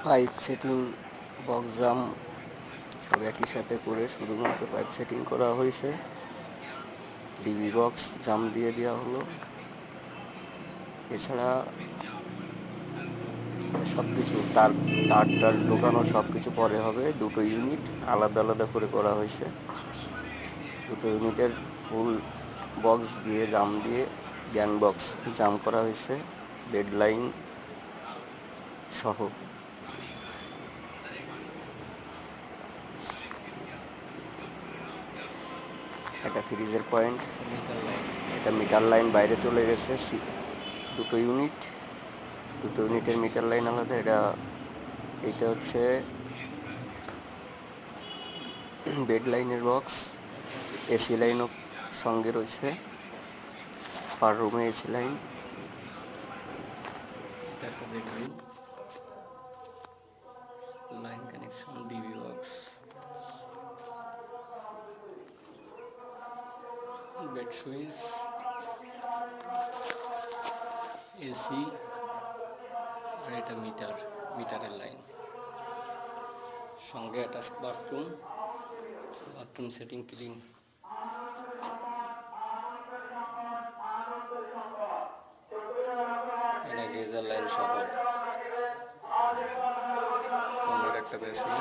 Pipe setting, box জাম সব একই সাথে করে শুধুমাত্র পাইপ সেটিং করা হয়েছে। ডিবি বক্স জাম দিয়ে দেওয়া হলো। এছাড়া সব কিছু তার ঢোকানো সব কিছু পরে হবে। দুটো ইউনিট আলাদা আলাদা করে করা হয়েছে। দুটো ইউনিটের ফুল বক্স দিয়ে জাম দিয়ে গ্যাং বক্স জাম করা হয়েছে বেড লাইন সহ। এটা ফ্রিজের পয়েন্ট, এটা মিটার লাইন বাইরে চলে গেছে। দুটো ইউনিটের মিটার লাইন আলাদা। এটা হচ্ছে বেড লাইনের বক্স। এসি লাইনও সঙ্গে রয়েছে, পার রুমে এসি লাইন। এটা একটা bedroom, line connection, DB box, bed switch, AC, আর এটা মিটারের লাইন। সঙ্গে অ্যাটাচ বাথরুম সেটিং ক্লিন। এটা গেজার লাইন সহ, একটা বেসিন।